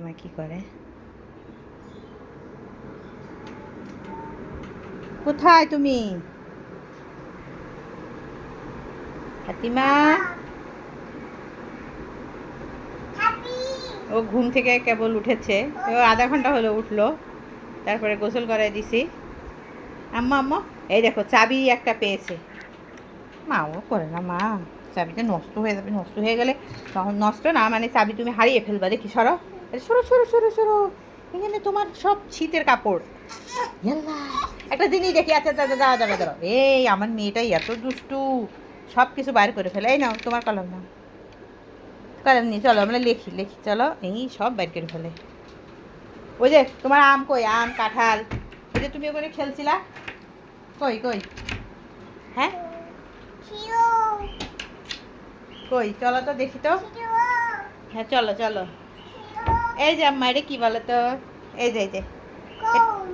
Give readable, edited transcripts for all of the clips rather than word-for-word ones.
মা কি করে? কোথায় তুমি ফাতিমা? ও ঘুম থেকে কেবল উঠেছে, ও আধা ঘন্টা হলো উঠলো। তারপরে গোসল করাই দিছি। আম্মা আম্মা, এই দেখো চাবি একটা পেয়েছে। মা ও করে না মা, চাবিটা নষ্ট হয়ে যাবে, নষ্ট হয়ে গেলে তখন নষ্ট না মানে চাবি তুমি হারিয়ে ফেলবা। দেখি সরো, সরো সরো সরো সরো, এখানে তোমার সব শীতের কাপড়। ইয়াল্লা, একটা জিনিস দেখি। আচ্ছা দাদা দাঁড়া দাঁড়া দাঁড়া, এই আমার মেয়েটাই এত দুষ্টু, সব কিছু বাইর করে ফেলে। এই নাও তোমার কলম, নাও কলম নিয়ে চলো আমরা লিখি লিখি, চলো। এই সব বাইর করে ফেলে। ওই যে তোমার আম কই, আম কাঁঠাল, ওই যে তুমি ওখানে খেলছিলা, কই কই? হ্যাঁ কই, চলো তো দেখি তো। হ্যাঁ চলো চলো। এই যে আম্মা, এটা কি বলো তো? এই যে এই যে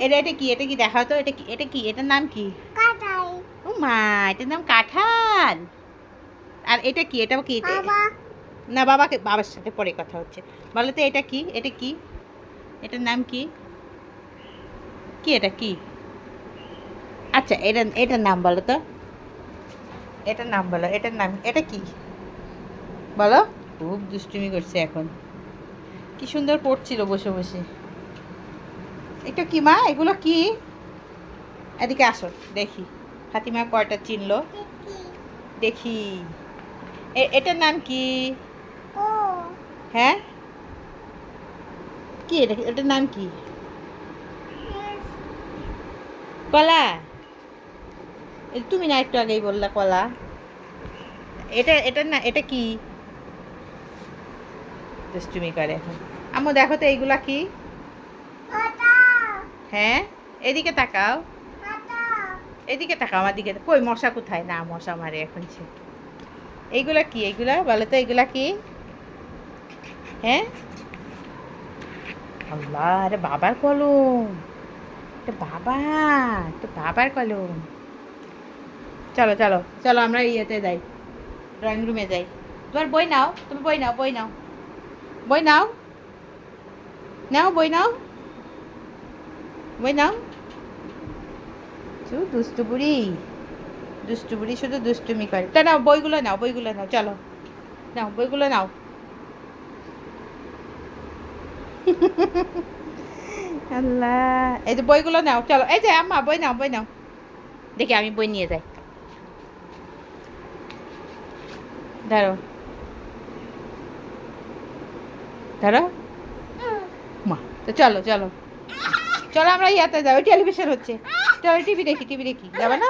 এটা এটা কি, এটা কি দেখাও তো, এটা কি, এটা কি, এটার নাম কি? ও মা, এটার নাম কাঁঠাল। আর এটা কি, এটা কি? না বাবাকে, বাবার সাথে পরে কথা হচ্ছে। বলো তো এটা কি, এটা কি, এটার নাম কি? কি এটা কি? আচ্ছা এটা, এটার নাম বলো তো, এটার নাম বলো, এটার নাম, এটা কি বলো? খুব দুষ্টুমি করছে এখন, কি সুন্দর পড়ছিল বসে বসে। এটা কি মা, এগুলো কি? এদিকে আসো দেখি, ফাতিমা কয়টা চিনলো দেখি। এটার নাম কি? হ্যাঁ কি এটা, এটার নাম কি? কলা? তুমি না একটু আগেই বললা কলা। এটা, এটার না, এটা কি? দুষ্টুমি করে এখন। আম্মু দেখো তো এইগুলা কি? হ্যাঁ এদিকে তাকাও, এদিকে তাকাও আমার দিকে। কই মশা কোথায়? না মশা মারে এখন সে। এইগুলা কি, এইগুলা বলো তো, এইগুলা কি? হ্যাঁ আল্লাহ, আরে বাবার কলম, এটা বাবা, এটা বাবার কলম। চলো চলো চলো আমরা ইয়েতে যাই, ড্রয়িং রুমে যাই। তোমার বই নাও, তুমি বই নাও, বই নাও, বই নাও, নাও বই নাও, বই নাও। শুধু দুষ্টু বুড়ি, দুষ্টু বুড়ি শুধু দুষ্টুমি করে। তা নাও বইগুলো, নাও বইগুলো নাও, চলো নাও বইগুলো নাও। আল্লাহ, এই যে বইগুলো নাও, চলো। এই যে আম্মা বই নাও, বই নাও। দেখি আমি বই নিয়ে যাই, ধরো ধরো। মা, তো চলো চলো চলো আমরা ইয়াতে যাই, ওই টেলিভিশন হচ্ছে, চলো টিভি দেখি, টিভি দেখি। যাবে না?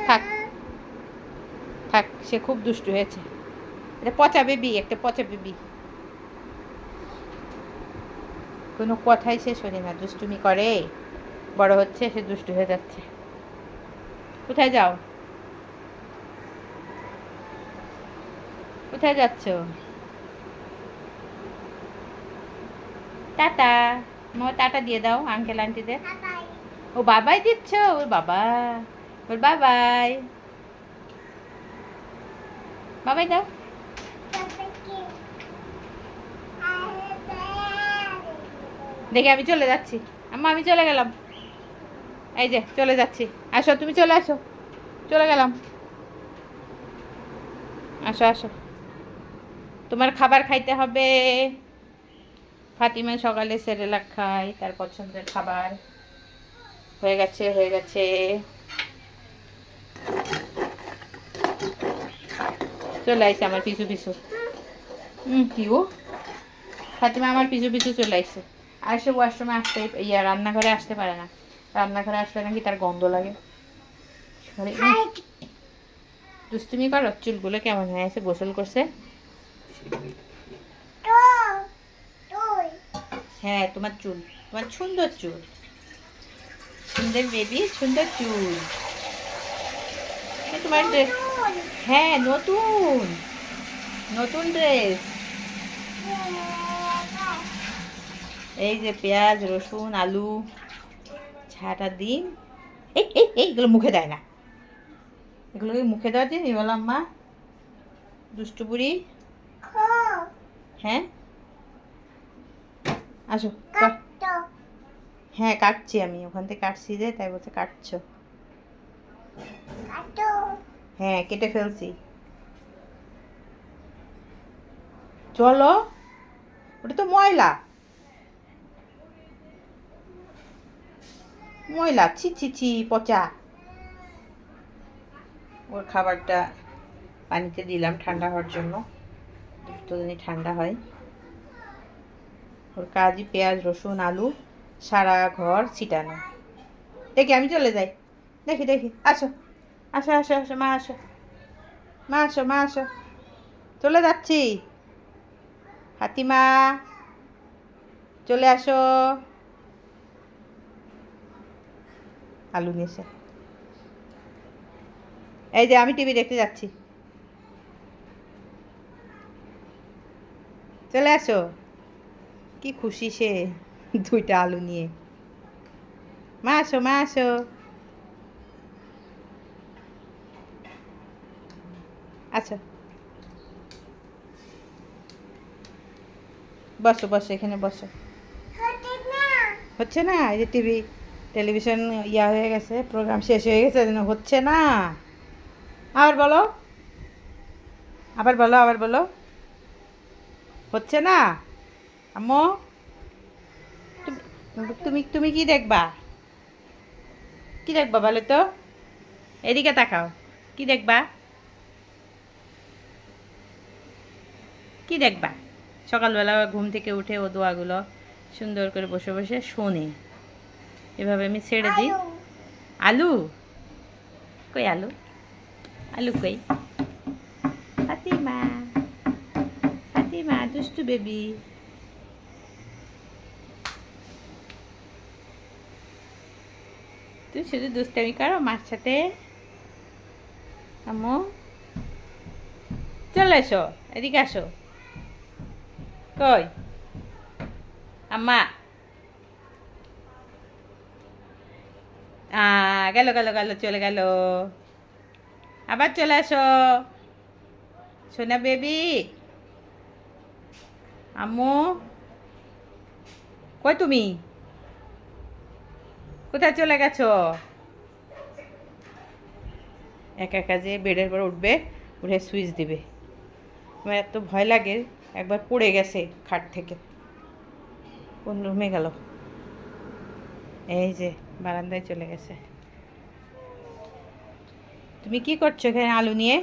থাক থাক, সে খুব দুষ্টু হয়েছে। এটা পচা বেবি, একটা পচা বেবি, কোনো কথাই শেষ হয়নি না, দুষ্টুমি করে, বড় হচ্ছে সে দুষ্টু হয়ে যাচ্ছে। কোথায় যাও, কোথায় যাচ্ছ? টাটা, তোমার টাটা দিয়ে দাও আঙ্কেল আন্টিদের। ও বাবাই দিচ্ছ, ওর বাবা, ওর বাবাই, বাবাই দাও। দেখি আমি চলে যাচ্ছি, আম্মা আমি চলে গেলাম। এই যে চলে যাচ্ছি, আসো তুমি চলে আসো, চলে গেলাম, আসো আসো। তোমার খাবার খাইতে হবে। ফাতিমা সকালে সেরেলাক খায়, তার পছন্দের খাবার। হয়ে গেছে হয়ে গেছে, চলে আসছে আমার পিছু পিছু। কি ও, ফাতিমা আমার পিছু পিছু চলে আসছে। আর সে ওয়াশরুমে আসতে, ইয়া রান্নাঘরে আসতে পারে না, রান্নাঘরে আসলে নাকি তার গন্ধ লাগে। দুষ্টুমি করো, চুলগুলো কেমন হয়ে আছে, গোসল করছে। হ্যাঁ তোমার চুল, তোমার সুন্দর চুল, সুন্দর বেবি, সুন্দর চুল। তোমার ড্রেস, হ্যাঁ নতুন, নতুন ড্রেস। এই যে পেঁয়াজ রসুন আলু ছাটা দিন। এই এই এইগুলো মুখে দেয় না, এগুলোকে মুখে দেওয়া যে বললাম মা, দুষ্টু বুড়ি। হ্যাঁ আসো। হ্যাঁ কাটছি, আমি ওখান থেকে কাটছি যে, তাই বলছে কাটছো। হ্যাঁ কেটে ফেলছি। চলো, ওটা তো ময়লা, ময়লা, ছি ছি ছি, পচা। ওর খাবারটা পানিতে দিলাম ঠান্ডা হওয়ার জন্য, তো জানি ঠান্ডা হয়। ওর কাজই পেঁয়াজ রসুন আলু সারা ঘর ছিটানো। দেখি আমি চলে যাই, দেখি দেখি, আসো আসো আসো আসো, মা আসো, মা আসো, মা আসো, চলে যাচ্ছি। হাতিমা চলে আসো। আলু নিয়েছে, এই যে আমি টিভি দেখতে যাচ্ছি, চলে আসো। কি খুশি সে, দুইটা আলু নিয়ে। মা আসো, মা আসো। আচ্ছা বসো বসো, এখানে বসো। হচ্ছে না, এই যে টেলিভিশন ইয়া হয়ে গেছে, প্রোগ্রাম শেষ হয়ে গেছে, হচ্ছে না। আবার বলো, আবার বলো, আবার বলো, হচ্ছে না। আম্মু, তুমি তুমি কি দেখবা, কি দেখবা বলো তো, এদিকে তাকাও, কি দেখবা, কি দেখবা। সকালবেলা ঘুম থেকে উঠে ও দোয়াগুলো সুন্দর করে বসে বসে শোনে, এভাবে আমি ছেড়ে দিই। আলু কই, আলু, আলু কই, ফাতিমা, ফাতিমা দুষ্টু বেবি। তুই শুধু দুষ্টামি করো মার সাথে। আম্মু চলে এসো, এদিকে আসো। কই আম্মা, গেল গেল গেল, চলে গেল। আবার চলে আসো সোনা বেবি। আম্মু কই তুমি, কোথায় চলে গেছো। একা একা যে বেডের পর উঠবে, উঠে সুইচ দিবে। আমার এত ভয় লাগে, একবার পড়ে গেছে খাট থেকে। কোন রুমে গেল, এই যে বারান্দায় চলে গেছে। তুমি কি করছো এখানে আলু নিয়ে,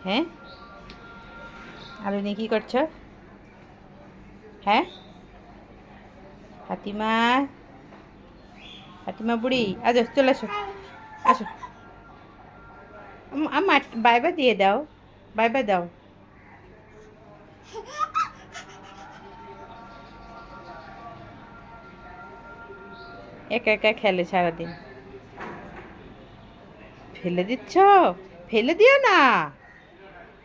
হ্যাঁ আলু নিয়ে কি করছো, হ্যাঁ ফাতিমা, ফাতিমা বুড়ি, আজ চলে আসো, আসো। আমার বাই বাই দিয়ে দাও, বাই বাই দাও। একা একা খেলে সারাদিন। ফেলে দিচ্ছ, ফেলে দিও না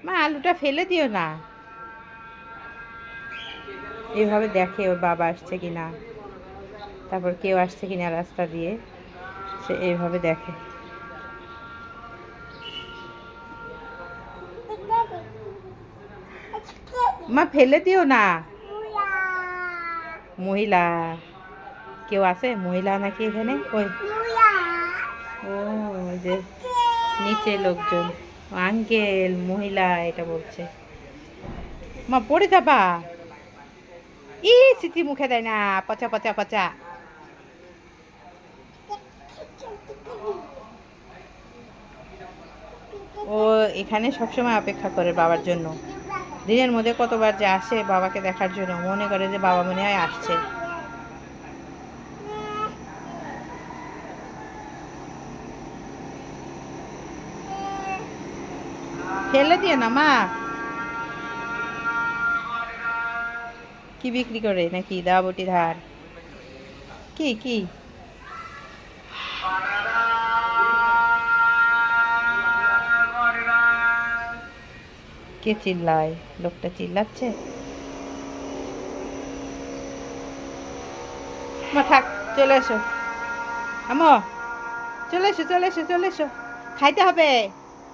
মা, আলুটা ফেলে দিও না। এইভাবে দেখে ওর বাবা আসছে কিনা, তারপর কেউ আসছে কিনা রাস্তা দিয়ে, সে এইভাবে দেখে। মা ফেলে দিও না। মহিলা, কেউ আছে মহিলা নাকি এখানে, ওই ও, ওই যে নিচে লোকজন, আঙ্কেল মহিলা এটা বলছে। মা পড়ে যাবা, ই স্মৃতি মুখে দেয় না, পচা পচা পচা। ও এখানে সবসময় অপেক্ষা করে বাবার জন্য, দিনের মধ্যে কতবার যে আসে বাবাকে দেখার জন্য, মনে করে যে বাবা মনে হয় আসছে। ফেলে দিও না মা। কি বিক্রি করে নাকি দাবটি ধার, কি কি কে চিল্লায়, লোকটা চিল্লাচ্ছে। মা থাক, চলে এসো আমো, চলে এসো চলে এসো চলে এসো, খাইতে হবে,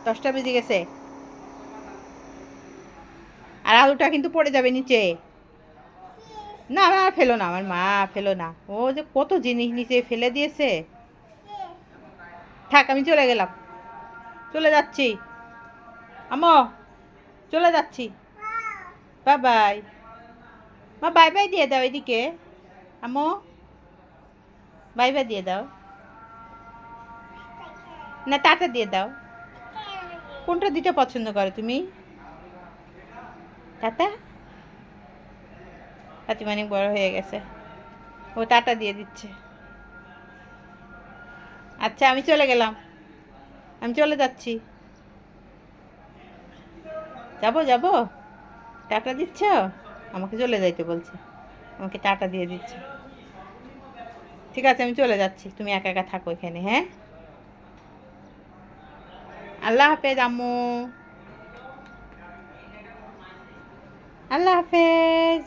10টা বেজে গেছে। আর আলুটা কিন্তু পড়ে যাবে নিচে। না আর ফেলো না, আমার মা ফেলো না, ও যে কত জিনিস নিচে ফেলে দিয়েছে। থাক, আমি চলে গেলাম, চলে যাচ্ছি আমো, চলে যাচ্ছি, বাই বাই। মা বাই বাই দিয়ে দাও এদিকে, আমো বাই বাই দিয়ে দাও, না টাটা দিয়ে দাও। কোনটা দিতে পছন্দ করো তুমি? টাটা? ফাতিমা অনেক বড় হয়ে গেছে, ও টাটা দিয়ে দিচ্ছে। আচ্ছা আমি চলে গেলাম, আমি চলে যাচ্ছি, যাবো যাবো, টাটা দিচ্ছ? আমাকে চলে যাইতে বলছে, আমাকে টাটা দিয়ে দিচ্ছে। ঠিক আছে আমি চলে যাচ্ছি, তুমি একা একা থাকো এখানে, হ্যাঁ। আল্লাহ হাফেজ আম্মু, আল্লাহ হাফেজ।